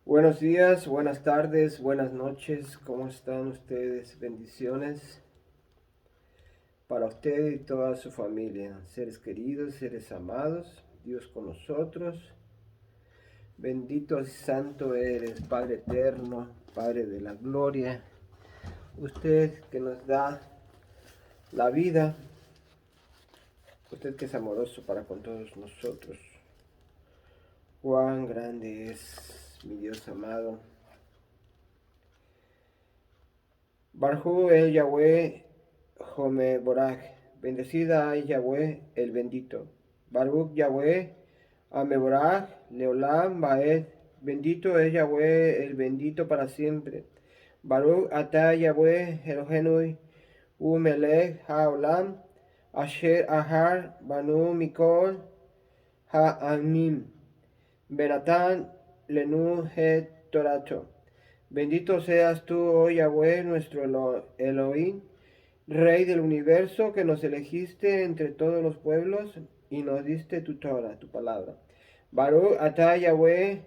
Buenos días, buenas tardes, buenas noches, ¿cómo están ustedes? Bendiciones para usted y toda su familia, seres queridos, seres amados, Dios con nosotros. Bendito y santo eres, Padre eterno, Padre de la gloria, usted que nos da la vida, usted que es amoroso para con todos nosotros. Cuán grande es mi Dios amado. Barjú el Yahweh Jome Boraj, bendecida hay Yahweh el bendito. Baruch Yahweh Ameboraj Leolam Baed, bendito es Yahweh el bendito para siempre. Baruch Ata Yahweh Elohenui Umelech Haolam Asher Ahar Banu Mikol Ha'amim Benatán Lenu Het Torato. Bendito seas tú, oh Yahweh, nuestro Elohim, Rey del universo, que nos elegiste entre todos los pueblos y nos diste tu Torah, tu palabra. Baruch atah Yahweh,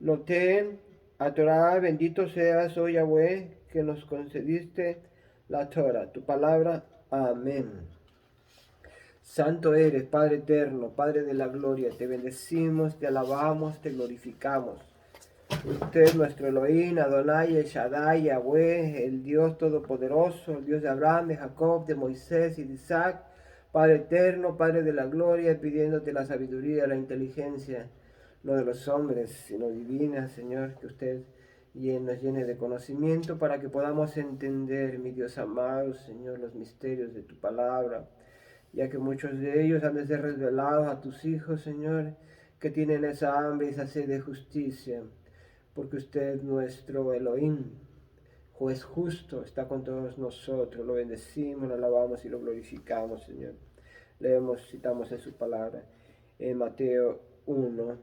noten a Torah, bendito seas, oh Yahweh, que nos concediste la Torah, tu palabra. Amén. Santo eres, Padre eterno, Padre de la gloria, te bendecimos, te alabamos, te glorificamos. Usted es nuestro Elohim, Adonai, el Shaddai, Yahweh, el Dios Todopoderoso, el Dios de Abraham, de Jacob, de Moisés y de Isaac, Padre eterno, Padre de la gloria, pidiéndote la sabiduría, la inteligencia, no de los hombres, sino divina, Señor, que usted nos llene de conocimiento para que podamos entender, mi Dios amado, Señor, los misterios de tu palabra, ya que muchos de ellos han de ser revelados a tus hijos, Señor, que tienen esa hambre y esa sed de justicia, porque usted, nuestro Elohim, juez justo, está con todos nosotros. Lo bendecimos, lo alabamos y lo glorificamos, Señor. Leemos, citamos en su palabra en Mateo 1,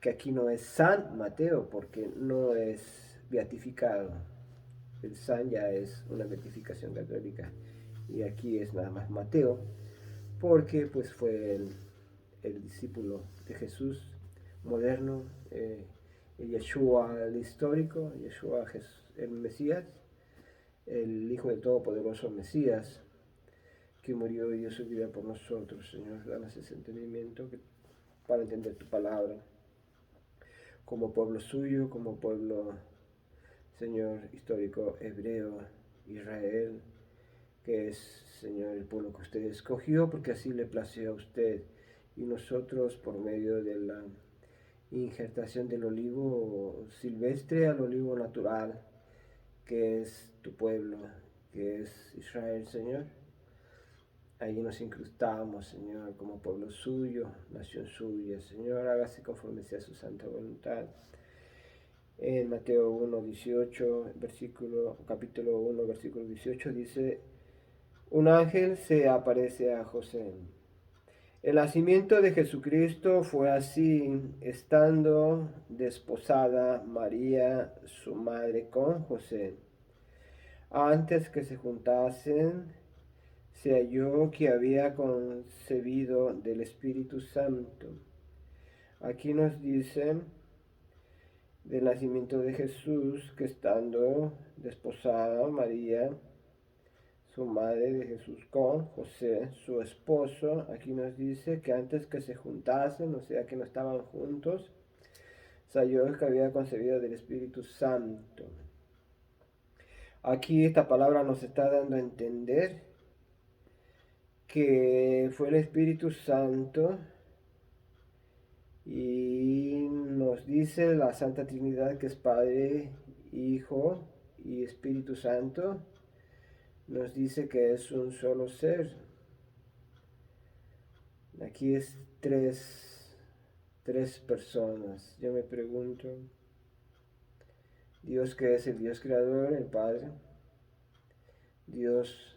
que aquí no es San Mateo, porque no es beatificado. El San ya es una beatificación católica, y aquí es nada más Mateo, porque pues fue el discípulo de Jesús moderno, el Yeshua el histórico, Yeshua el Mesías, el Hijo del Todopoderoso Mesías, que murió y dio su vida por nosotros. Señor, danos ese entendimiento para entender tu palabra, como pueblo suyo, como pueblo, Señor, histórico hebreo, Israel, que es, Señor, el pueblo que usted escogió, porque así le plació a usted, y nosotros por medio de la injertación del olivo silvestre al olivo natural, que es tu pueblo, que es Israel, Señor. Ahí nos incrustamos, Señor, como pueblo suyo, nación suya. Señor, hágase conforme sea su santa voluntad. En Mateo 1, 18, capítulo 1, versículo 18 dice: un ángel se aparece a José. El nacimiento de Jesucristo fue así, estando desposada María, su madre, con José. Antes que se juntasen, se halló que había concebido del Espíritu Santo. Aquí nos dice del nacimiento de Jesús, que estando desposada María, su madre de Jesús, con José, su esposo, aquí nos dice que antes que se juntasen, o sea que no estaban juntos, se halló que había concebido del Espíritu Santo. Aquí esta palabra nos está dando a entender que fue el Espíritu Santo, y nos dice la Santa Trinidad, que es Padre, Hijo y Espíritu Santo, nos dice que es un solo ser. Aquí es tres personas. Yo me pregunto, Dios que es el Dios creador, el Padre, Dios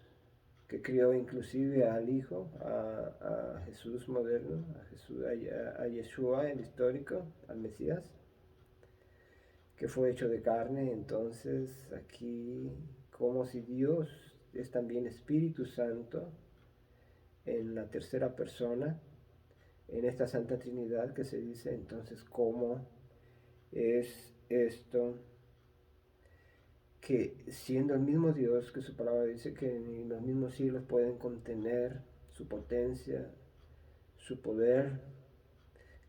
que crió inclusive al Hijo, a Jesús moderno, a, Jesús, a Yeshua el histórico, al Mesías, que fue hecho de carne. Entonces aquí, como si Dios es también Espíritu Santo en la tercera persona, en esta Santa Trinidad que se dice, entonces cómo es esto, que siendo el mismo Dios, que su palabra dice que ni los mismos cielos pueden contener su potencia, su poder,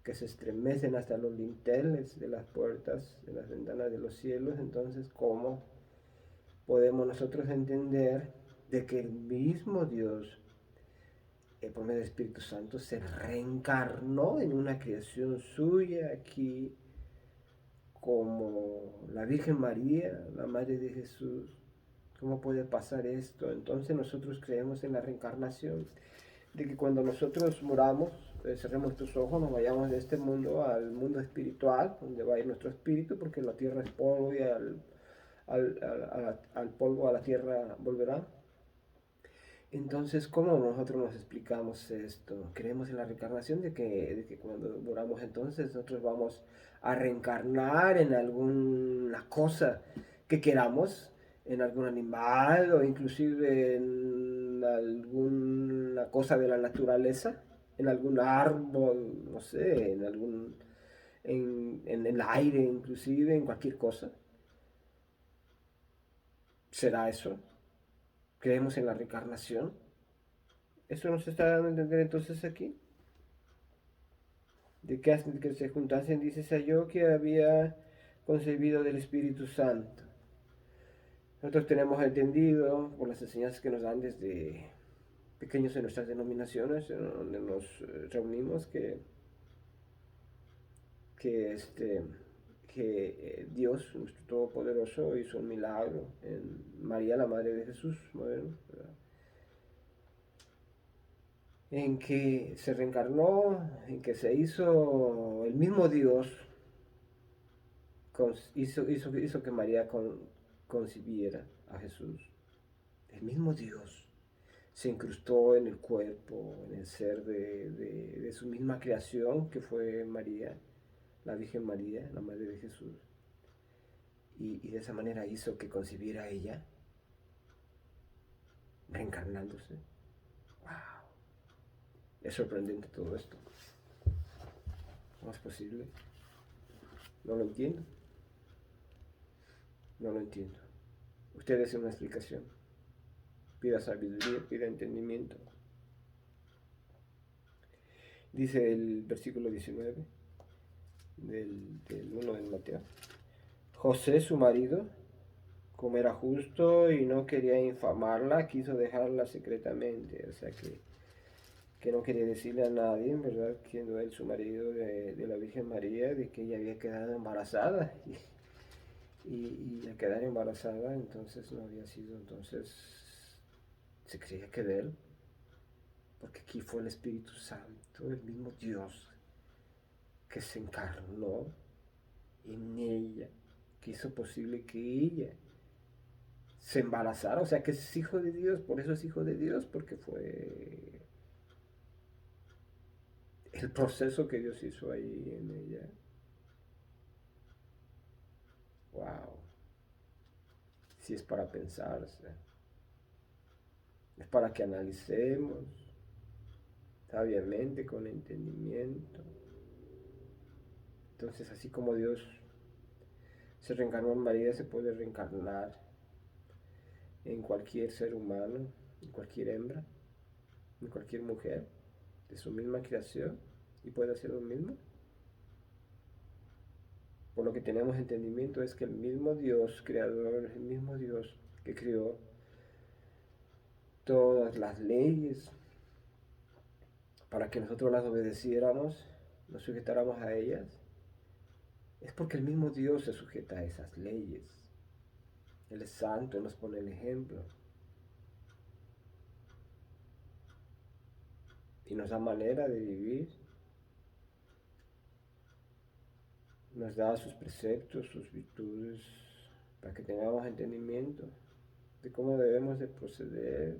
que se estremecen hasta los linteles de las puertas, de las ventanas de los cielos, entonces ¿cómo podemos nosotros entender de que el mismo Dios, por medio del Espíritu Santo, se reencarnó en una creación suya aquí como la Virgen María, la Madre de Jesús? ¿Cómo puede pasar esto? Entonces nosotros creemos en la reencarnación, de que cuando nosotros muramos, cerremos nuestros ojos, nos vayamos de este mundo al mundo espiritual, donde va a ir nuestro espíritu, porque la tierra es polvo y al polvo, a la tierra volverá. Entonces, ¿cómo nosotros nos explicamos esto? Creemos en la reencarnación de que cuando muramos entonces nosotros vamos a reencarnar en alguna cosa que queramos, en algún animal o inclusive en alguna cosa de la naturaleza, en algún árbol, no sé, en el aire inclusive, en cualquier cosa. ¿Será eso? ¿Creemos en la reencarnación? Eso nos está dando a entender entonces aquí. De qué circunstancia dices a yo que había concebido del Espíritu Santo. Nosotros tenemos entendido por las enseñanzas que nos dan desde pequeños en nuestras denominaciones, en donde nos reunimos, que, este, que Dios, nuestro Todopoderoso, hizo un milagro en María, la Madre de Jesús, moderno, ¿verdad? En que se reencarnó, en que se hizo el mismo Dios, hizo que María concibiera a Jesús. El mismo Dios se incrustó en el cuerpo, en el ser de su misma creación, que fue María, la Virgen María, la Madre de Jesús. Y de esa manera hizo que concibiera a ella, reencarnándose. ¡Wow! Es sorprendente todo esto. ¿Cómo es posible? No lo entiendo. No lo entiendo. Usted hace una explicación. Pida sabiduría, pida entendimiento. Dice el versículo 19 del 1 de Mateo. José, su marido, como era justo y no quería infamarla, quiso dejarla secretamente. O sea que no quería decirle a nadie, ¿verdad? Siendo él su marido de la Virgen María, de que ella había quedado embarazada. Y al quedar embarazada, entonces no había sido, entonces se creía que de él, porque aquí fue el Espíritu Santo, el mismo Dios, que se encarnó en ella, que hizo posible que ella se embarazara, o sea que es hijo de Dios, por eso es hijo de Dios, porque fue el proceso que Dios hizo ahí en ella. Wow, si es para pensarse, es para que analicemos sabiamente, con entendimiento. Entonces, así como Dios se reencarnó en María, se puede reencarnar en cualquier ser humano, en cualquier hembra, en cualquier mujer de su misma creación, y puede hacer lo mismo. Por lo que tenemos entendimiento es que el mismo Dios creador, el mismo Dios que creó todas las leyes para que nosotros las obedeciéramos, nos sujetáramos a ellas, es porque el mismo Dios se sujeta a esas leyes. Él es santo, Él nos pone el ejemplo. Y nos da manera de vivir, nos da sus preceptos, sus virtudes, para que tengamos entendimiento de cómo debemos de proceder,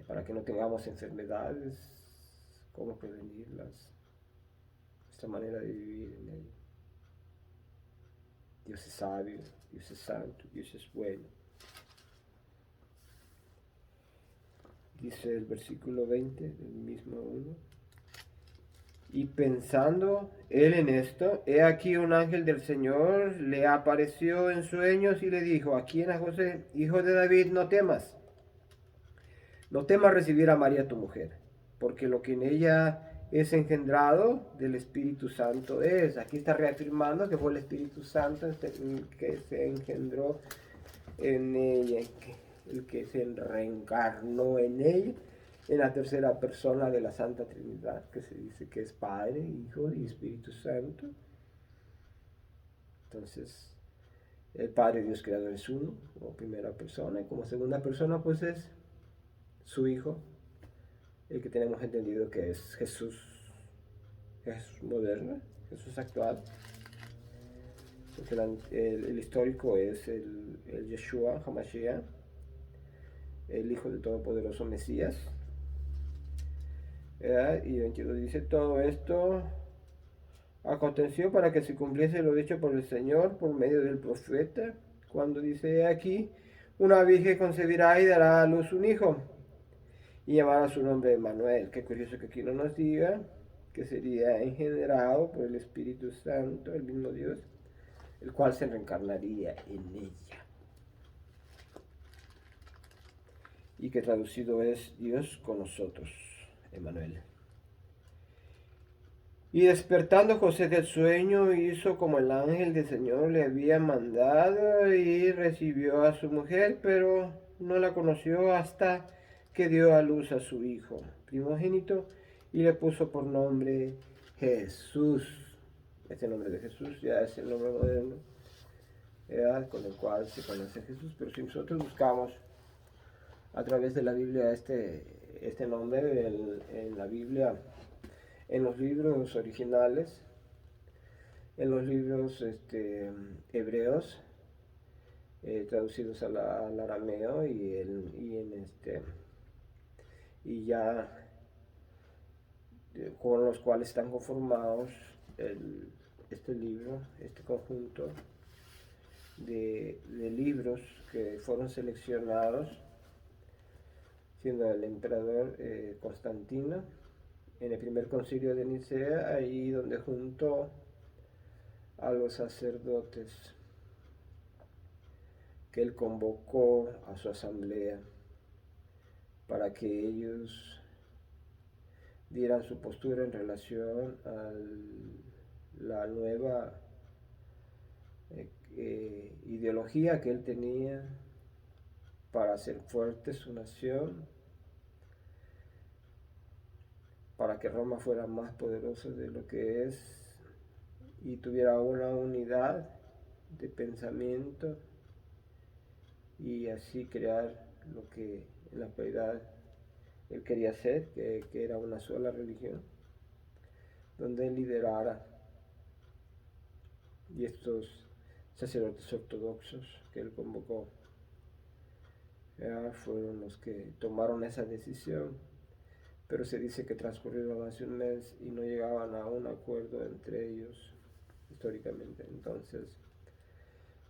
para que no tengamos enfermedades, cómo prevenirlas, nuestra manera de vivir en Él. Dios es sabio, Dios es santo, Dios es bueno. Dice el versículo 20 del mismo 1. Y pensando él en esto, he aquí un ángel del Señor le apareció en sueños y le dijo: aquí en José, hijo de David, no temas recibir a María tu mujer, porque lo que en ella es engendrado del Espíritu Santo es. Aquí está reafirmando que fue el Espíritu Santo que se engendró en ella, el que se reencarnó en ella, en la tercera persona de la Santa Trinidad, que se dice que es Padre, Hijo y Espíritu Santo. Entonces, el Padre Dios Creador es uno, como primera persona, y como segunda persona, pues es su Hijo, el que tenemos entendido que es Jesús, Jesús moderno, Jesús actual. El histórico es el Yeshua HaMashiach, el Hijo del Todopoderoso Mesías. Y 22 dice: todo esto aconteció para que se cumpliese lo dicho por el Señor por medio del profeta, cuando dice: aquí una virgen concebirá y dará a luz un hijo, y llamará su nombre Emmanuel. Qué curioso que aquí no nos diga que sería engendrado por el Espíritu Santo, el mismo Dios, el cual se reencarnaría en ella. Y que traducido es Dios con nosotros, Emmanuel. Y despertando José del sueño, hizo como el ángel del Señor le había mandado y recibió a su mujer, pero no la conoció hasta que dio a luz a su hijo primogénito y le puso por nombre Jesús. Este nombre de Jesús ya es el nombre moderno, con el cual se conoce a Jesús, pero si nosotros buscamos a través de la Biblia este nombre en la Biblia, en los libros originales, en los libros hebreos, traducidos al arameo y ya con los cuales están conformados este libro, este conjunto de libros que fueron seleccionados siendo el emperador Constantino en el primer concilio de Nicea, ahí donde juntó a los sacerdotes que él convocó a su asamblea para que ellos dieran su postura en relación a la nueva ideología que él tenía para hacer fuerte su nación, para que Roma fuera más poderosa de lo que es y tuviera una unidad de pensamiento y así crear lo que en la actualidad él quería hacer, que era una sola religión, donde él liderara. Y estos sacerdotes ortodoxos que él convocó fueron los que tomaron esa decisión, pero se dice que transcurrió más de un mes y no llegaban a un acuerdo entre ellos históricamente. Entonces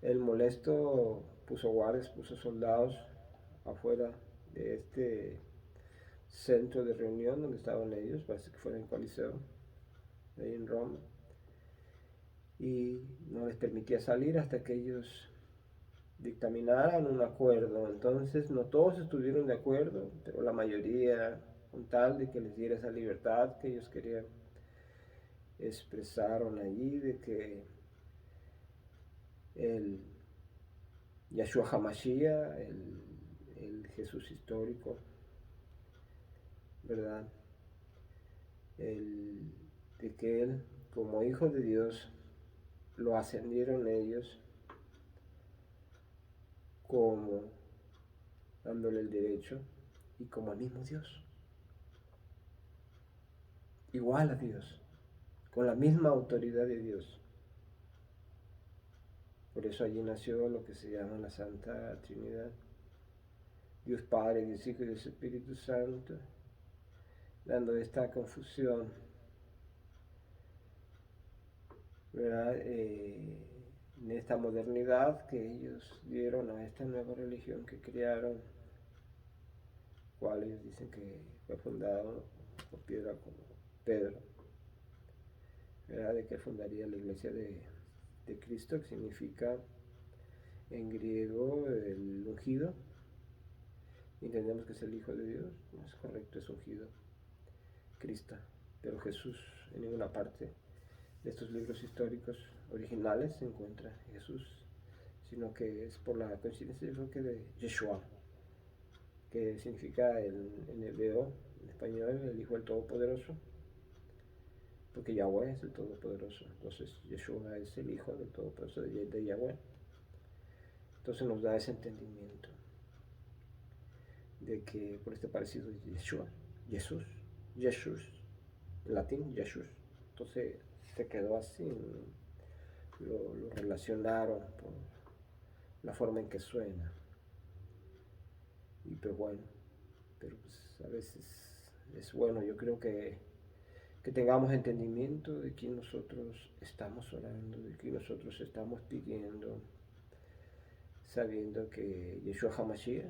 el molesto puso guardias, puso soldados afuera de este centro de reunión donde estaban ellos, parece que fuera en Coliseo, ahí en Roma, y no les permitía salir hasta que ellos dictaminaran un acuerdo. Entonces no todos estuvieron de acuerdo, pero la mayoría, con tal de que les diera esa libertad que ellos querían, expresaron allí de que el Yahshua HaMashiach, el Jesús histórico, ¿verdad? De que él, como hijo de Dios, lo ascendieron ellos como dándole el derecho y como al mismo Dios, igual a Dios, con la misma autoridad de Dios. Por eso allí nació lo que se llama la Santa Trinidad, Dios Padre, Dios Hijo y Dios Espíritu Santo, dando esta confusión, ¿verdad? En esta modernidad que ellos dieron a esta nueva religión que crearon, cual ellos dicen que fue fundado por piedra como Pedro. ¿verdad? De que fundaría la iglesia de Cristo, que significa en griego el ungido. Entendemos que es el Hijo de Dios, no es correcto, es ungido, Cristo. Pero Jesús, en ninguna parte de estos libros históricos originales se encuentra Jesús, sino que es por la coincidencia, yo creo que de Yeshua, que significa en hebreo, en español, el Hijo del Todopoderoso, porque Yahweh es el Todopoderoso, entonces Yeshua es el Hijo del Todopoderoso de Yahweh. Entonces nos da ese entendimiento de que por este parecido de Yeshua, Jesús, Jesús, en latín Jesús, entonces se quedó así, lo relacionaron por la forma en que suena. Y pues bueno, pero pues a veces es bueno, yo creo que tengamos entendimiento de que nosotros estamos orando, de que nosotros estamos pidiendo, sabiendo que Yeshua HaMashiach,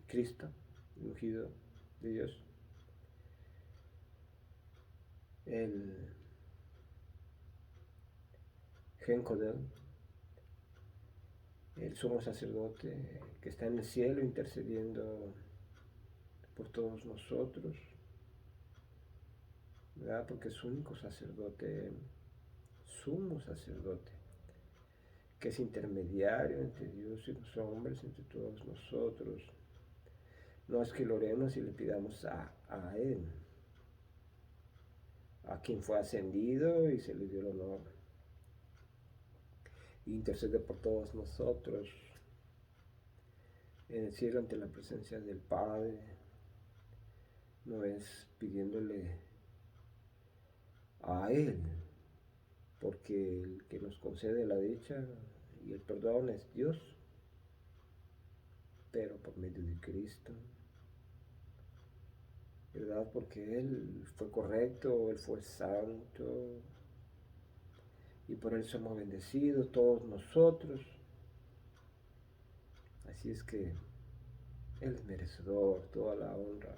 Cristo, el ungido de Dios, el Gen Kodel, el sumo sacerdote que está en el cielo intercediendo por todos nosotros, ¿verdad? Porque es único sacerdote, sumo sacerdote, que es intermediario entre Dios y los hombres, entre todos nosotros. No es que lo oremos y le pidamos a Él, a quien fue ascendido y se le dio el honor. Y intercede por todos nosotros en el cielo ante la presencia del Padre. No es pidiéndole a Él, porque el que nos concede la dicha y el perdón es Dios, pero por medio de Cristo, ¿verdad? Porque Él fue correcto, Él fue santo, y por Él somos bendecidos todos nosotros. Así es que Él es merecedor toda la honra,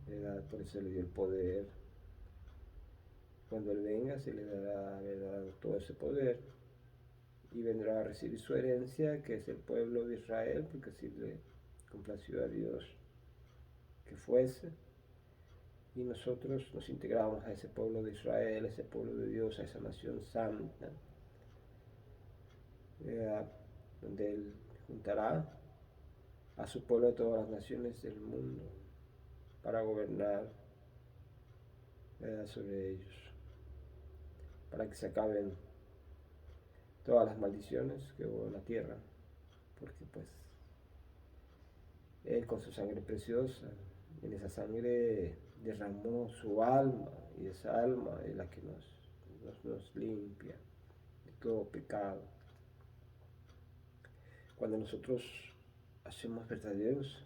¿verdad? Por eso le dio el poder. Cuando Él venga se le dará, ¿verdad?, todo ese poder, y vendrá a recibir su herencia, que es el pueblo de Israel, porque así le complació a Dios que fuese. Y nosotros nos integramos a ese pueblo de Israel, a ese pueblo de Dios, a esa nación santa, donde Él juntará a su pueblo de todas las naciones del mundo para gobernar, sobre ellos, para que se acaben todas las maldiciones que hubo en la tierra, porque pues Él con su sangre preciosa, en esa sangre derramó su alma, y esa alma es la que nos limpia de todo pecado. Cuando nosotros hacemos verdaderos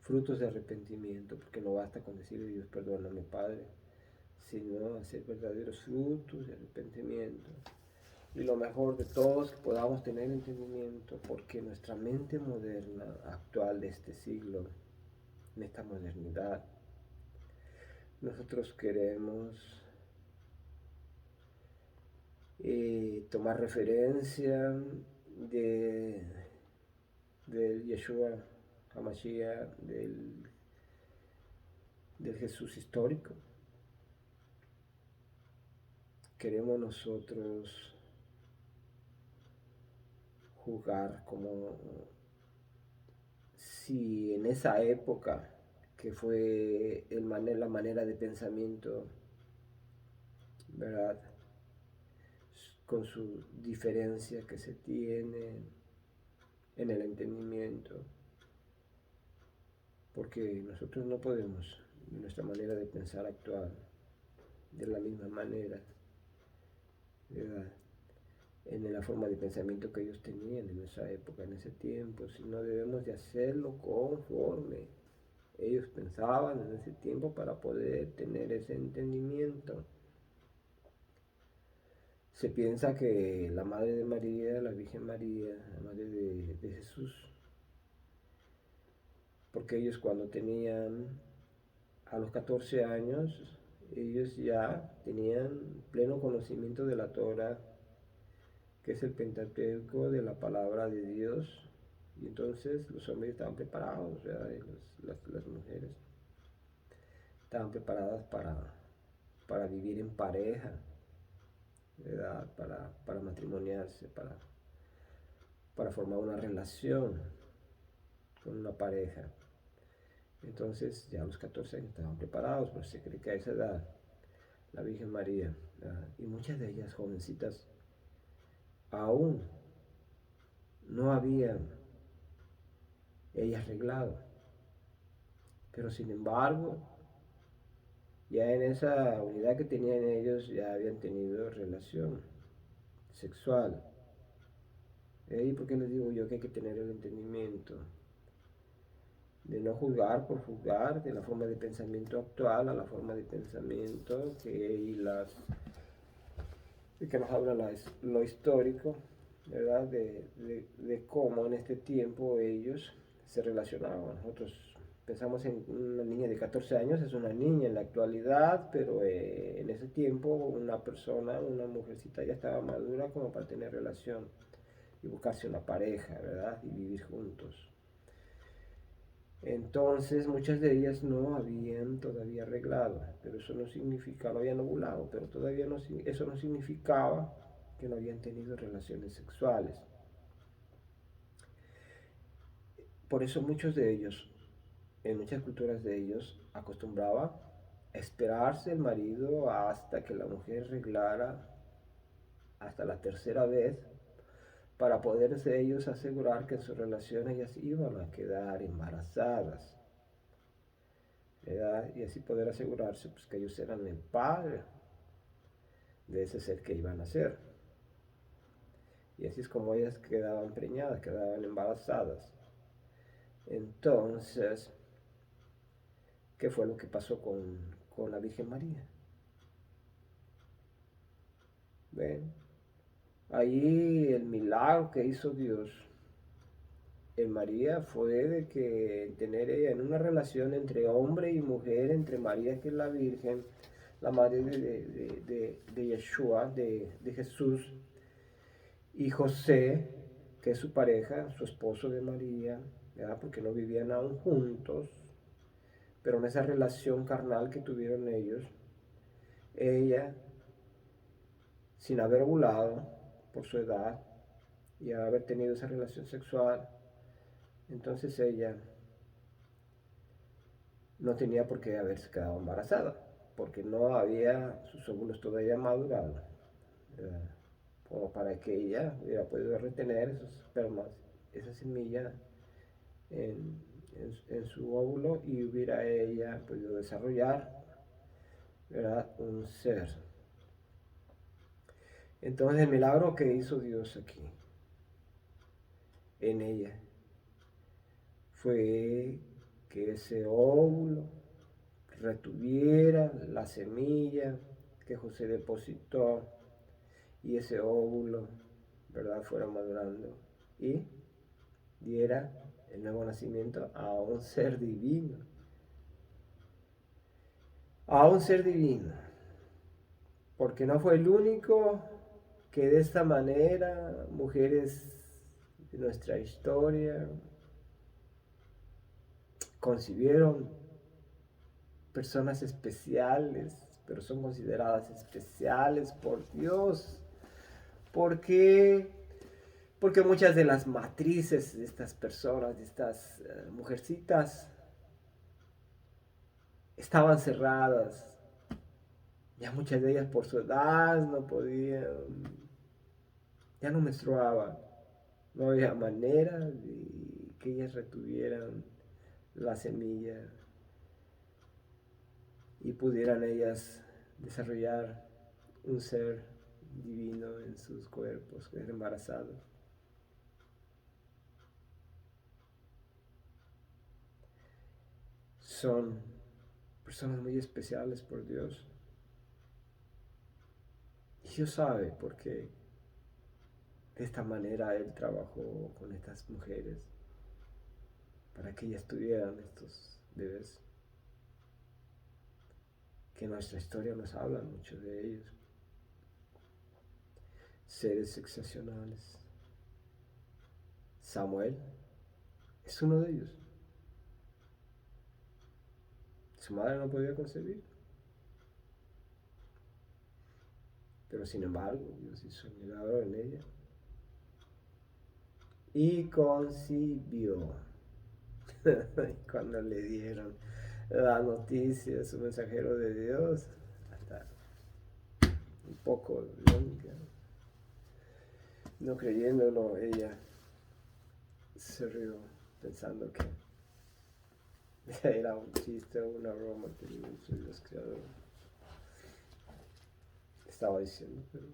frutos de arrepentimiento, porque no basta con decirle Dios perdóname Padre, sino hacer verdaderos frutos de arrepentimiento. Y lo mejor de todo es que podamos tener entendimiento, porque nuestra mente moderna, actual de este siglo, en esta modernidad, nosotros queremos tomar referencia del Yeshua HaMashiach, del Jesús histórico. Queremos nosotros jugar como si en esa época, que fue la manera de pensamiento, ¿verdad?, con su diferencia que se tiene en el entendimiento, porque nosotros no podemos, en nuestra manera de pensar actual, de la misma manera, ¿verdad?, en la forma de pensamiento que ellos tenían en esa época, en ese tiempo, sino debemos de hacerlo conforme ellos pensaban en ese tiempo para poder tener ese entendimiento. Se piensa que la Madre de María, la Virgen María, la Madre de Jesús, porque ellos cuando tenían a los 14 años ellos ya tenían pleno conocimiento de la Torah, que es el Pentateuco de la palabra de Dios, y entonces los hombres estaban preparados, ¿verdad? Y las mujeres estaban preparadas para vivir en pareja, ¿verdad? Para matrimoniarse, para formar una relación con una pareja. Entonces ya a los 14 años estaban preparados, pero se cree que a esa edad la Virgen María, ¿verdad? Y muchas de ellas jovencitas aún no habían ellas arreglado, pero sin embargo ya en esa unidad que tenían ellos ya habían tenido relación sexual. ¿Y por qué les digo yo que hay que tener el entendimiento de no juzgar por juzgar, de la forma de pensamiento actual a la forma de pensamiento que nos habla lo histórico, ¿verdad? De cómo en este tiempo ellos se relacionaban? Nosotros pensamos en una niña de 14 años, es una niña en la actualidad, pero en ese tiempo una persona, una mujercita ya estaba madura como para tener relación y buscarse una pareja, ¿verdad? Y vivir juntos. Entonces muchas de ellas no habían todavía arreglado, pero eso no significaba, no habían ovulado, pero todavía no, eso no significaba que no habían tenido relaciones sexuales. Por eso muchos de ellos, en muchas culturas de ellos, acostumbraba a esperarse el marido hasta que la mujer arreglara hasta la tercera vez para poderse ellos asegurar que en sus relaciones ellas iban a quedar embarazadas, ¿verdad? Y así poder asegurarse pues, que ellos eran el padre de ese ser que iban a ser. Y así es como ellas quedaban preñadas, quedaban embarazadas. Entonces, ¿qué fue lo que pasó con la Virgen María? ¿Ven? Ahí el milagro que hizo Dios en María fue de que tener ella en una relación entre hombre y mujer, entre María que es la Virgen, la madre de Yeshua, de Jesús, y José, que es su pareja, su esposo de María, ¿verdad? Porque no vivían aún juntos, pero en esa relación carnal que tuvieron ellos, ella, sin haber ovulado por su edad y haber tenido esa relación sexual, entonces ella no tenía por qué haberse quedado embarazada, porque no había sus óvulos todavía madurados, como para que ella hubiera podido retener esos espermas, esa semilla en su óvulo y hubiera ella podido desarrollar, ¿verdad? Un ser. Entonces el milagro que hizo Dios aquí, en ella, fue que ese óvulo retuviera la semilla que José depositó y ese óvulo, ¿verdad?, fuera madurando y diera el nuevo nacimiento a un ser divino. A un ser divino. Porque no fue el único que de esta manera mujeres de nuestra historia concibieron personas especiales, pero son consideradas especiales por Dios. Porque Porque muchas de las matrices de estas personas, de estas mujercitas, estaban cerradas. Ya muchas de ellas por su edad no podían, ya no menstruaban. No había manera de que ellas retuvieran la semilla y pudieran ellas desarrollar un ser divino en sus cuerpos, quedar embarazados. Son personas muy especiales por Dios. Y Dios sabe por qué de esta manera Él trabajó con estas mujeres para que ellas tuvieran estos bebés. que nuestra historia nos habla mucho de ellos. Seres excepcionales. Samuel es uno de ellos. Su madre no podía concebir, pero sin embargo Dios hizo un milagro en ella y concibió. Cuando le dieron la noticia a su mensajero de Dios, hasta un poco blanca, no creyéndolo, ella se rió pensando que era un chiste o una broma que Dios creador estaba diciendo, pero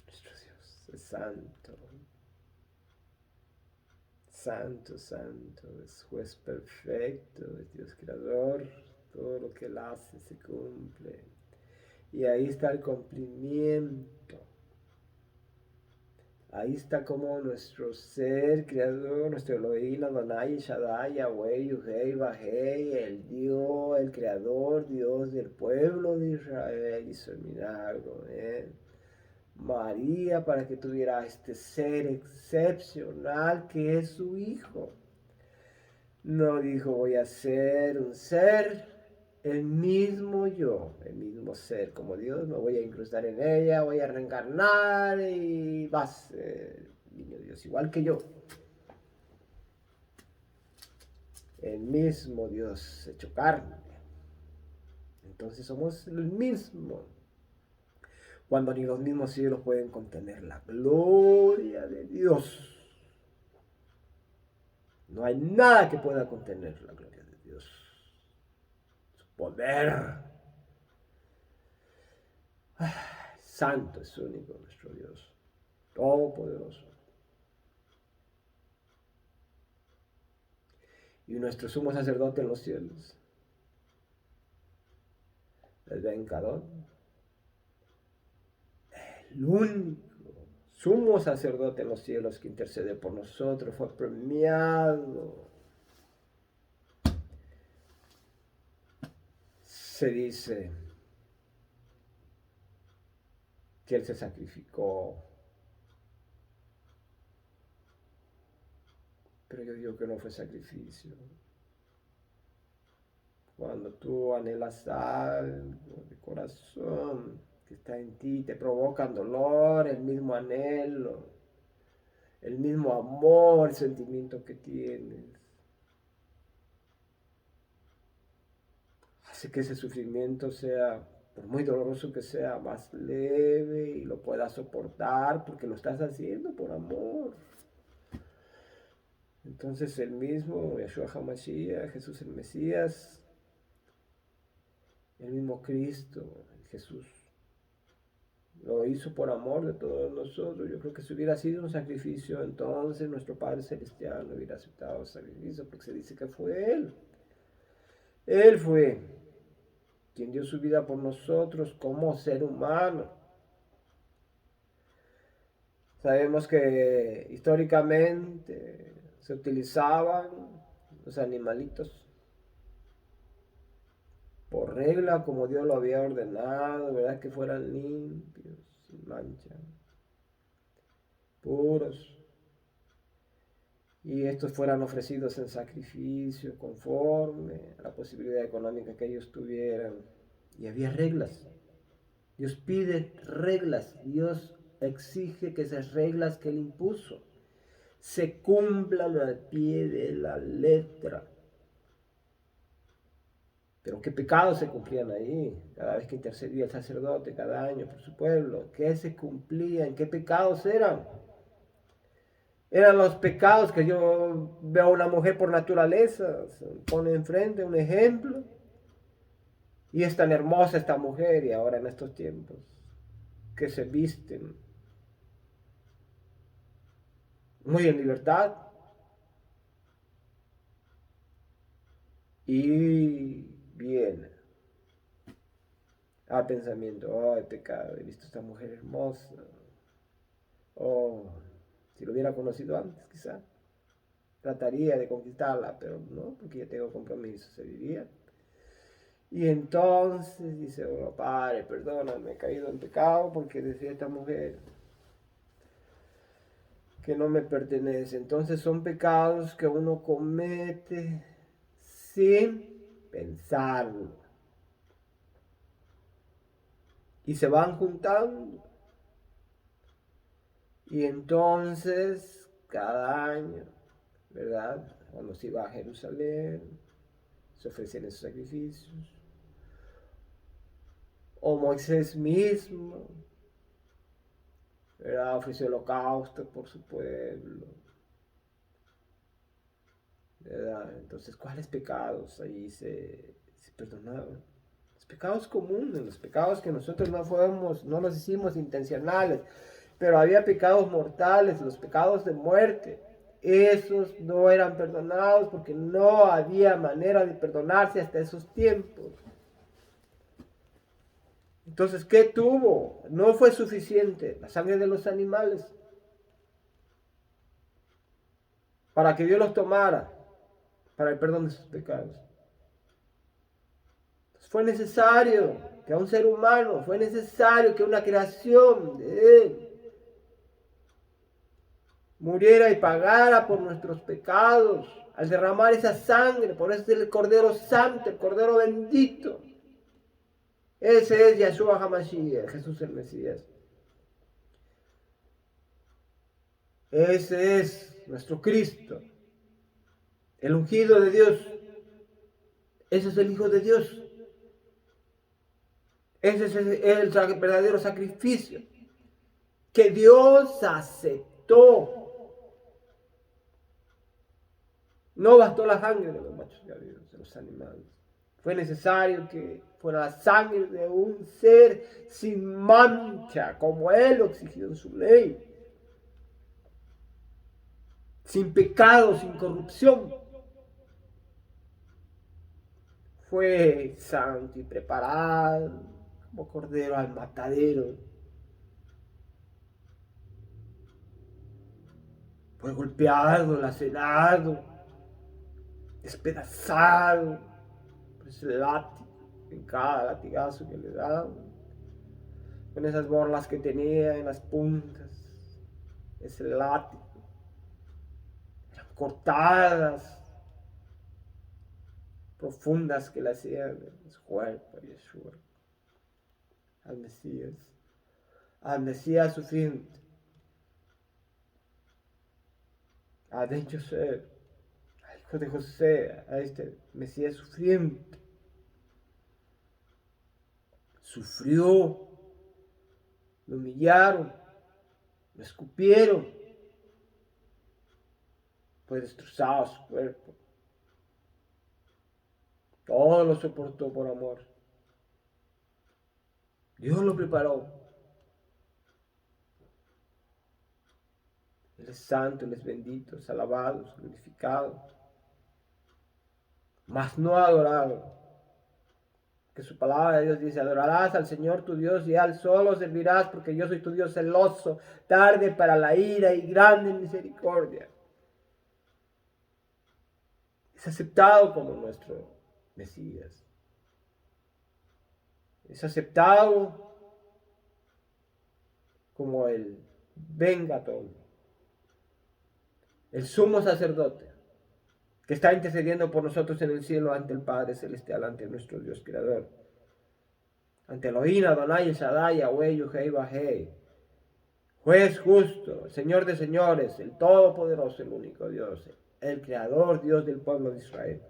nuestro Dios es santo, santo, santo, es juez perfecto, es Dios creador, todo lo que él hace se cumple. Y ahí está el cumplimiento. Ahí está como nuestro ser creador, nuestro Elohim, Adonai, Shaddai, Yahweh, Yuhei, Bajei, el Dios, el creador, Dios del pueblo de Israel, hizo el milagro. María, para que tuviera este ser excepcional que es su hijo. No dijo voy a ser un ser, el mismo yo, el mismo ser como Dios, me voy a incrustar en ella, voy a reencarnar y vas, niño Dios, igual que yo. El mismo Dios hecho carne. Entonces somos el mismo. Cuando ni los mismos cielos pueden contener la gloria de Dios. No hay nada que pueda contener la gloria de Dios. Su poder. Santo es único nuestro Dios. Todopoderoso. Y nuestro sumo sacerdote en los cielos. El vencador. El único sumo sacerdote en los cielos que intercede por nosotros. Fue premiado. Se dice que él se sacrificó. Pero yo digo que no fue sacrificio. Cuando tú anhelas algo de corazón que está en ti, te provocan dolor, el mismo anhelo, el mismo amor, el sentimiento que tienes. Hace que ese sufrimiento sea, por muy doloroso que sea, más leve y lo puedas soportar porque lo estás haciendo por amor. Entonces el mismo Yeshua HaMashiach, Jesús el Mesías, el mismo Cristo, Jesús, lo hizo por amor de todos nosotros. Yo creo que si hubiera sido un sacrificio, entonces nuestro Padre Celestial no hubiera aceptado el sacrificio, porque se dice que fue Él. Él fue quien dio su vida por nosotros como ser humano. Sabemos que históricamente se utilizaban los animalitos por regla, como Dios lo había ordenado, ¿verdad? Que fueran limpios, sin mancha, puros. Y estos fueran ofrecidos en sacrificio conforme a la posibilidad económica que ellos tuvieran. Y había reglas. Dios pide reglas. Dios exige que esas reglas que Él impuso se cumplan al pie de la letra. Pero qué pecados se cumplían ahí, cada vez que intercedía el sacerdote, cada año por su pueblo. ¿Qué se cumplían? ¿Qué pecados eran? Eran los pecados que yo veo a una mujer por naturaleza, se pone enfrente un ejemplo. Y es tan hermosa esta mujer y ahora en estos tiempos que se visten muy en libertad y viene al pensamiento, oh, he pecado, he visto a esta mujer hermosa, oh, si lo hubiera conocido antes quizá, trataría de conquistarla, pero no, porque ya tengo compromiso, se vivía. Y entonces dice uno, Padre, perdóname, he caído en pecado porque decía esta mujer que no me pertenece. Entonces son pecados que uno comete sin pensarlo. Y se van juntando. Y entonces, cada año, ¿verdad? Cuando se iba a Jerusalén, se ofrecían esos sacrificios. O Moisés mismo, ¿verdad? Ofreció holocausto por su pueblo, ¿verdad? Entonces, ¿cuáles pecados ahí se perdonaban? Los pecados comunes, los pecados que nosotros no los hicimos intencionales, pero había pecados mortales, los pecados de muerte. Esos no eran perdonados porque no había manera de perdonarse hasta esos tiempos. Entonces, ¿qué tuvo? No fue suficiente la sangre de los animales para que Dios los tomara para el perdón de sus pecados. Entonces, fue necesario que a un ser humano, fue necesario que una creación de Él muriera y pagara por nuestros pecados al derramar esa sangre. Por eso es el Cordero Santo, el Cordero bendito. Ese es Yahshua HaMashiach, Jesús el Mesías. Ese es nuestro Cristo, el ungido de Dios. Ese es el Hijo de Dios. Ese es el verdadero sacrificio que Dios aceptó. No bastó la sangre de los machos cabríos, de los animales. Fue necesario que fuera la sangre de un ser sin mancha, como Él lo exigió en su ley. Sin pecado, sin corrupción. Fue santo y preparado como cordero al matadero. Fue golpeado, lacerado, despedazado por ese látigo, en cada latigazo que le daban, con esas borlas que tenía en las puntas, ese látigo, eran cortadas profundas que le hacían en su cuerpo, Yeshua, al Mesías sufriente, a Ben Yosef, al hijo de José, a este Mesías sufriente. Sufrió, lo humillaron, lo escupieron, fue destrozado su cuerpo. Todo lo soportó por amor. Dios lo preparó. Él es santo, Él es bendito, es alabado, es glorificado, mas no adorado. Que su palabra de Dios dice, adorarás al Señor tu Dios y a Él solo servirás porque yo soy tu Dios celoso, tarde para la ira y grande en misericordia. Es aceptado como nuestro Mesías. Es aceptado como el vengador, el sumo sacerdote, que está intercediendo por nosotros en el cielo ante el Padre Celestial, ante nuestro Dios Creador, ante Elohim, Adonai, Shaddai, Yahweh, Yuhei, Bajei, Juez justo, Señor de señores, el Todopoderoso, el único Dios, el Creador, Dios del pueblo de Israel.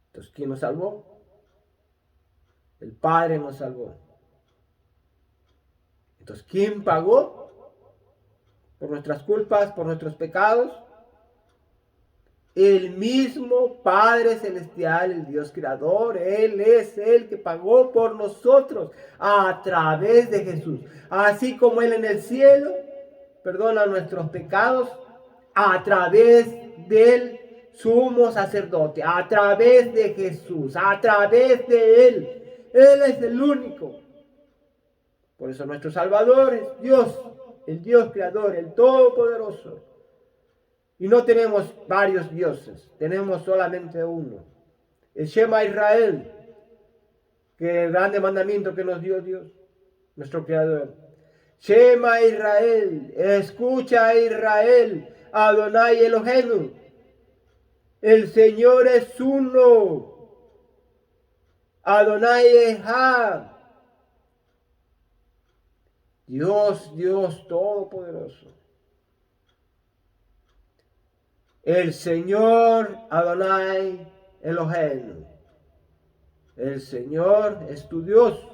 Entonces, ¿quién nos salvó? El Padre nos salvó. Entonces, ¿quién pagó por nuestras culpas, por nuestros pecados? El mismo Padre Celestial, el Dios Creador. Él es el que pagó por nosotros a través de Jesús. Así como Él en el cielo perdona nuestros pecados a través del sumo sacerdote, a través de Jesús, a través de Él. Él es el único. Por eso nuestro Salvador es Dios, el Dios Creador, el Todopoderoso. Y no tenemos varios dioses, tenemos solamente uno. El Shema Israel, que el grande mandamiento que nos dio Dios, nuestro Creador. Shema Israel, escucha Israel, Adonai Elohenu. El Señor es uno. Adonai Echad. Dios, Dios Todopoderoso. El Señor Adonai Elohenu. El Señor es tu Dios.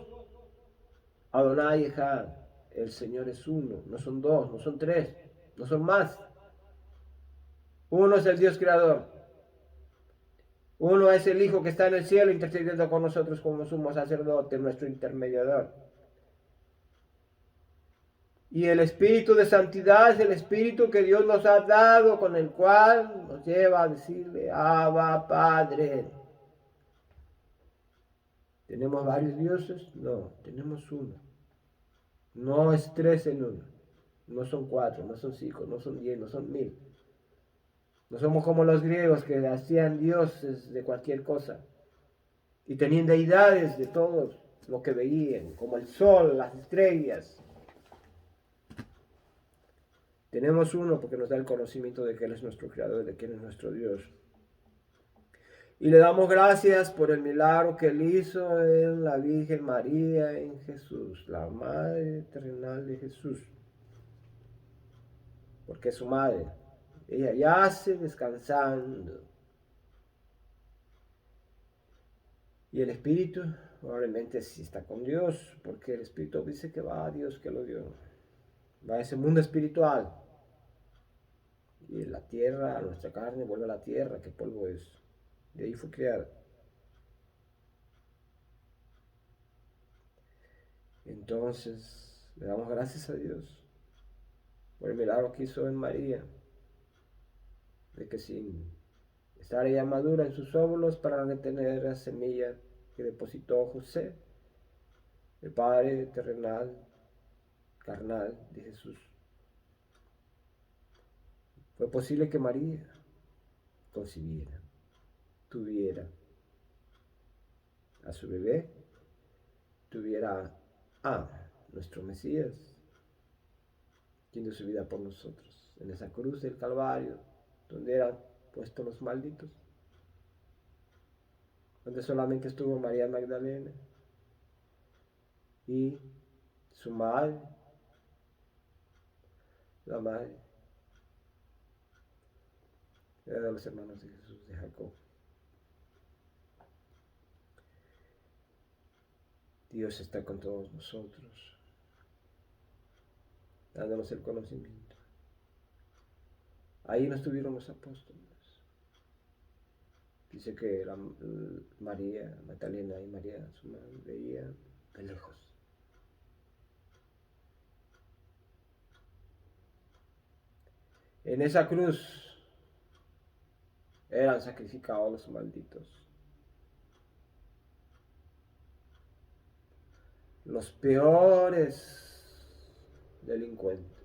Adonai Echad. El Señor es uno. No son dos, no son tres, no son más. Uno es el Dios creador. Uno es el Hijo que está en el cielo intercediendo con nosotros como sumo sacerdote, nuestro intermediador. Y el Espíritu de Santidad es el Espíritu que Dios nos ha dado, con el cual nos lleva a decirle, Abba, Padre. ¿Tenemos varios dioses? No, tenemos uno. No es tres en uno. No son cuatro, no son cinco, no son 10, no son 1000. No somos como los griegos que hacían dioses de cualquier cosa y tenían deidades de todo lo que veían, como el sol, las estrellas. Tenemos uno porque nos da el conocimiento de que Él es nuestro creador, de que Él es nuestro Dios. Y le damos gracias por el milagro que Él hizo en la Virgen María, en Jesús, la Madre terrenal de Jesús. Porque es su madre. Ella yace descansando. Y el Espíritu probablemente sí está con Dios, porque el Espíritu dice que va a Dios que lo dio. Va a ese mundo espiritual. Y la tierra, nuestra carne, vuelve a la tierra, que polvo es. De ahí fue creada. Entonces, le damos gracias a Dios por el milagro que hizo en María, de que sin estar ella madura en sus óvulos para retener la semilla que depositó José, el Padre terrenal, carnal de Jesús. Fue posible que María concibiera, tuviera a su bebé, tuviera a nuestro Mesías, quien dio su vida por nosotros, en esa cruz del Calvario, donde eran puestos los malditos, donde solamente estuvo María Magdalena y su madre, la madre era de los hermanos de Jesús, de Jacob. Dios está con todos nosotros, dándonos el conocimiento. Ahí no estuvieron los apóstoles. Dice que María Magdalena y María, su madre, veían de lejos. En esa cruz eran sacrificados los malditos. Los peores delincuentes.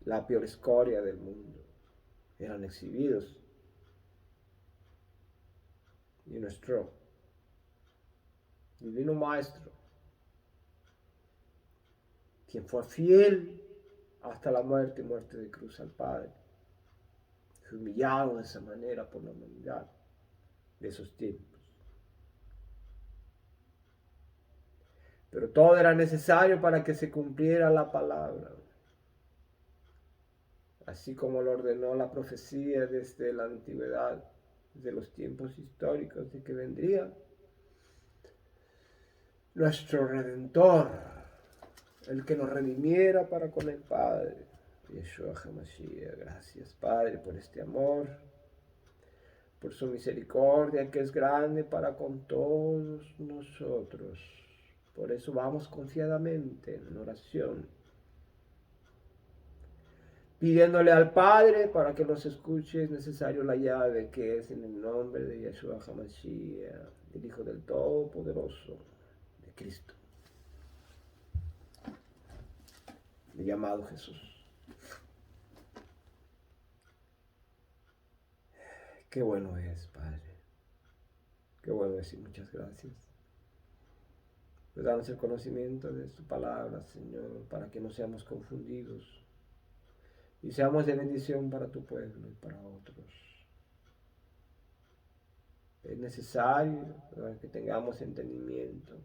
La peor escoria del mundo. Eran exhibidos. Y nuestro divino Maestro, quien fue fiel hasta la muerte de cruz al Padre, fue humillado de esa manera por la humanidad de esos tiempos. Pero todo era necesario para que se cumpliera la palabra, así como lo ordenó la profecía desde la antigüedad, desde los tiempos históricos, de que vendría nuestro Redentor, el que nos redimiera para con el Padre. Yeshua HaMashiach. Gracias, Padre, por este amor, por su misericordia que es grande para con todos nosotros. Por eso vamos confiadamente en oración, pidiéndole al Padre para que nos escuche. Es necesario la llave, que es en el nombre de Yeshua HaMashiach, el Hijo del Todopoderoso, de Cristo, el llamado Jesús. Qué bueno es, Padre. Qué bueno es y muchas gracias. Pues danos el conocimiento de tu palabra, Señor, para que no seamos confundidos y seamos de bendición para tu pueblo y para otros. Es necesario que tengamos entendimiento,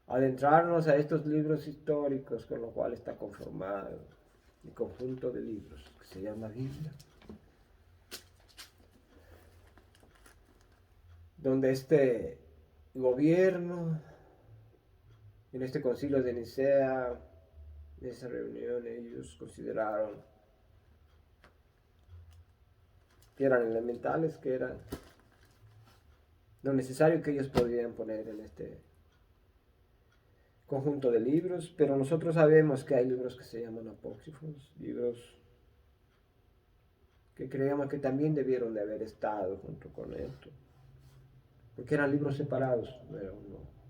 adentrarnos a estos libros históricos con lo cual está conformado el conjunto de libros que se llama Biblia, donde este gobierno, en este concilio de Nicea, en esa reunión, ellos consideraron que eran elementales, que eran lo necesario que ellos podrían poner en este conjunto de libros, pero nosotros sabemos que hay libros que se llaman apócrifos, libros que creemos que también debieron de haber estado junto con esto, porque eran libros separados, no era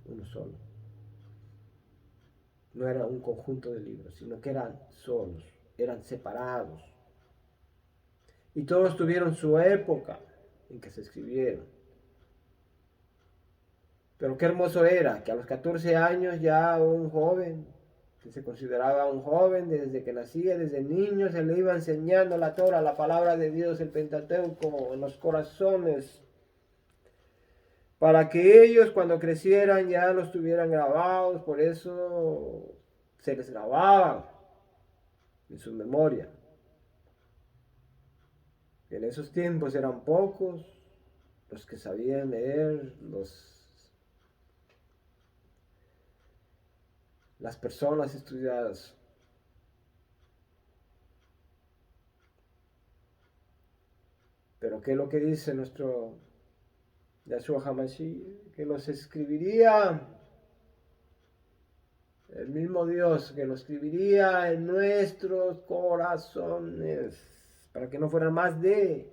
uno solo. No era un conjunto de libros, sino que eran solos, eran separados. Y todos tuvieron su época en que se escribieron. Pero qué hermoso era que a los 14 años ya un joven, que se consideraba un joven desde que nacía, desde niño, se le iba enseñando la Torah, la palabra de Dios, el Pentateuco, en los corazones, para que ellos cuando crecieran ya los tuvieran grabados, por eso se les grababa en su memoria. En esos tiempos eran pocos los que sabían leer, las personas estudiadas. Pero ¿qué es lo que dice nuestro Yahshua HaMashiach? Que los escribiría el mismo Dios, que lo escribiría en nuestros corazones, para que no fueran más de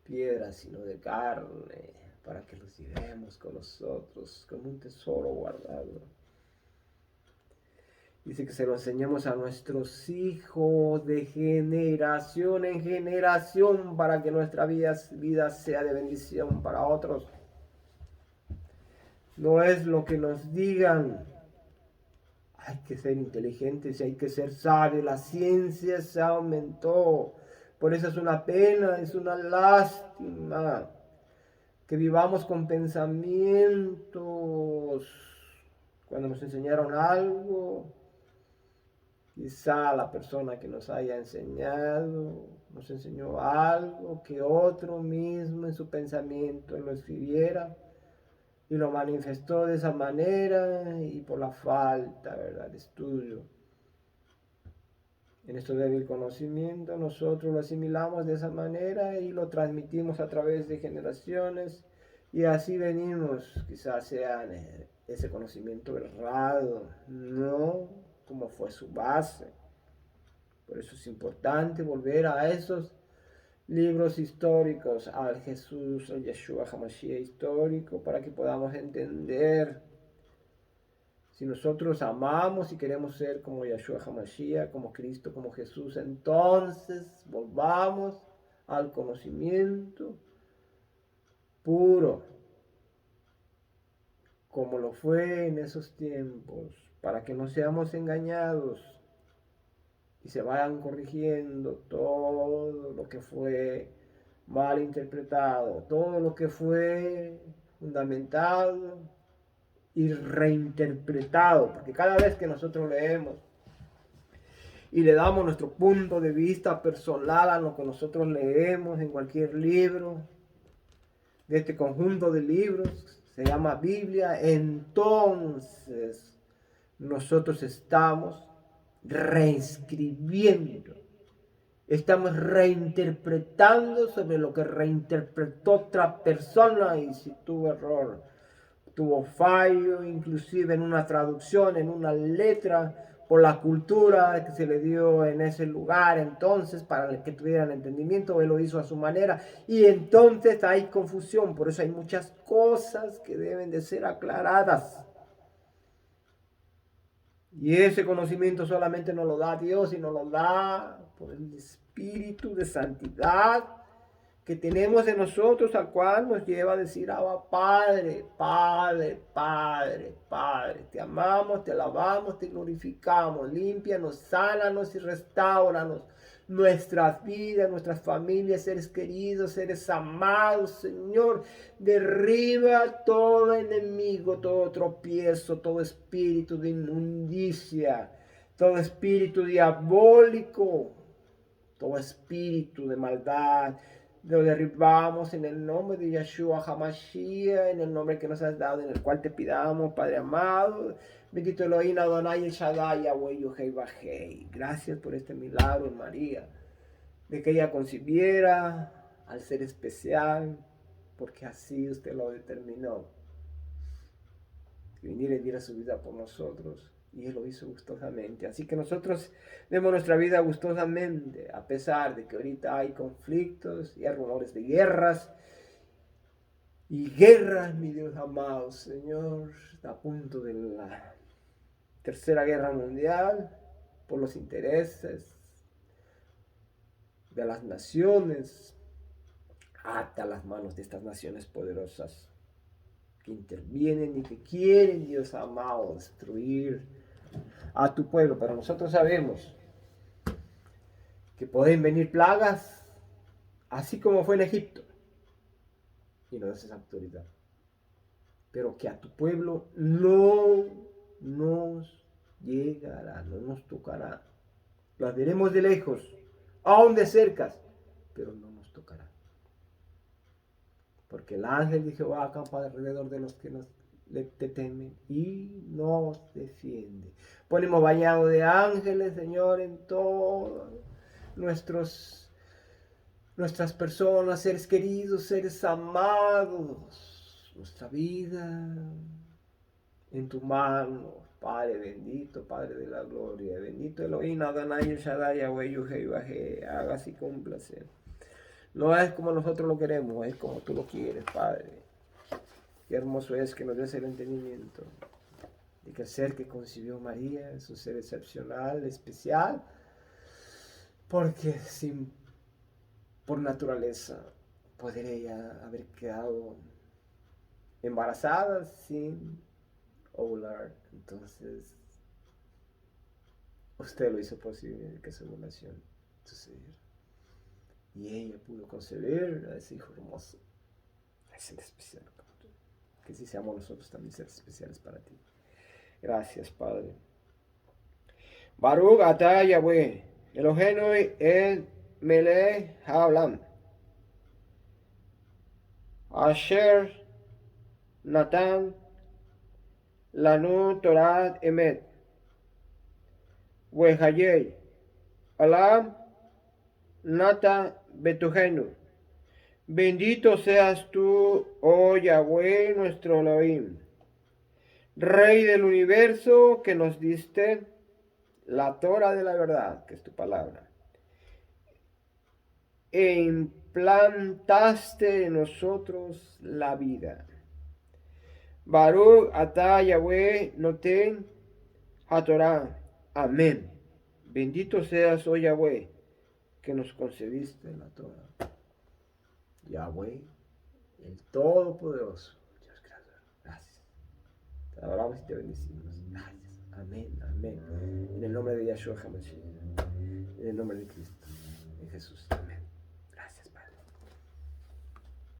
piedra, sino de carne, para que los llevemos con nosotros como un tesoro guardado. Dice que se lo enseñemos a nuestros hijos de generación en generación para que nuestra vida sea de bendición para otros. No es lo que nos digan. Hay que ser inteligentes y hay que ser sabios. La ciencia se aumentó. Por eso es una pena, es una lástima que vivamos con pensamientos. Cuando nos enseñaron algo, quizá la persona que nos haya enseñado nos enseñó algo que otro mismo en su pensamiento lo escribiera y lo manifestó de esa manera, y por la falta, ¿verdad?, de estudio en esto débil conocimiento nosotros lo asimilamos de esa manera y lo transmitimos a través de generaciones, y así venimos, quizás sea ese conocimiento errado, no como fue su base. Por eso es importante volver a esos libros históricos, al Jesús, al Yahshua HaMashiach histórico, para que podamos entender. Si nosotros amamos y queremos ser como Yahshua HaMashiach, como Cristo, como Jesús, entonces volvamos al conocimiento puro, como lo fue en esos tiempos, para que no seamos engañados y se vayan corrigiendo todo lo que fue mal interpretado, todo lo que fue fundamentado y reinterpretado, porque cada vez que nosotros leemos y le damos nuestro punto de vista personal a lo que nosotros leemos en cualquier libro de este conjunto de libros, se llama Biblia, entonces nosotros estamos reescribiendo, estamos reinterpretando sobre lo que reinterpretó otra persona, y si tuvo error, tuvo fallo, inclusive en una traducción, en una letra, por la cultura que se le dio en ese lugar, entonces para que tuvieran entendimiento, él lo hizo a su manera, y entonces hay confusión. Por eso hay muchas cosas que deben de ser aclaradas, y ese conocimiento solamente nos lo da Dios, y nos lo da por el Espíritu de santidad que tenemos en nosotros, al cual nos lleva a decir: Abba, Padre, Padre, Padre, Padre, te amamos, te alabamos, te glorificamos, límpianos, sánanos y restauranos nuestras vidas, nuestras familias, seres queridos, seres amados, Señor. Derriba todo enemigo, todo tropiezo, todo espíritu de inmundicia, todo espíritu diabólico, todo espíritu de maldad. Lo derribamos en el nombre de Yeshua HaMashiach, en el nombre que nos has dado, en el cual te pidamos, Padre amado. Bendito Elohim Adonai El Shaddai, Yahweh Yohei Bajei. Gracias por este milagro en María, de que ella concibiera al ser especial, porque así usted lo determinó. Que viniera y diera su vida por nosotros, y Él lo hizo gustosamente. Así que nosotros demos nuestra vida gustosamente, a pesar de que ahorita hay conflictos y hay rumores de guerras. Y guerras, mi Dios amado, Señor, está a punto de la Tercera Guerra Mundial, por los intereses de las naciones. Ata las manos de estas naciones poderosas que intervienen y que quieren, Dios amado, destruir a tu pueblo. Pero nosotros sabemos que pueden venir plagas, así como fue en Egipto, y no es esa autoridad. Pero que a tu pueblo no nos llegará, no nos tocará. Las veremos de lejos, aún de cerca, pero no nos tocará. Porque el ángel de Jehová acampa alrededor de los que te temen y nos defiende. Ponemos bañado de ángeles, Señor, en todas nuestras personas, seres queridos, seres amados, nuestra vida en tu mano, Padre bendito, Padre de la gloria, bendito Elohim, Adonai, El Shaddai, Yahweh, Yuhei, Bajé, haga así con placer. No es como nosotros lo queremos, es como tú lo quieres, Padre. Qué hermoso es que nos des el entendimiento de que el ser que concibió María es un ser excepcional, especial, porque por naturaleza podría haber quedado embarazada sin ovular. Entonces, usted lo hizo posible que su ovulación sucediera. Y ella pudo concebir a ese hijo hermoso, a ese especial. Que si seamos nosotros también seres especiales para ti. Gracias, Padre. Baruch atah Yahweh, Eloheinu el melech haolam, asher natan lanu Torah emet, vehayei alam nata betuhenu. Bendito seas tú, oh Yahweh, nuestro Elohim, Rey del universo, que nos diste la Torah de la verdad, que es tu palabra, e implantaste en nosotros la vida. Baruch atah Yahweh noten haTorah. Amén. Bendito seas, oh Yahweh, que nos concediste la Torah. Yahweh, el Todopoderoso, Dios creador. Gracias. Te adoramos y te bendecimos. Gracias. Amén, amén. En el nombre de Yeshua HaMashiach. En el nombre de Cristo. En Jesús. Amén.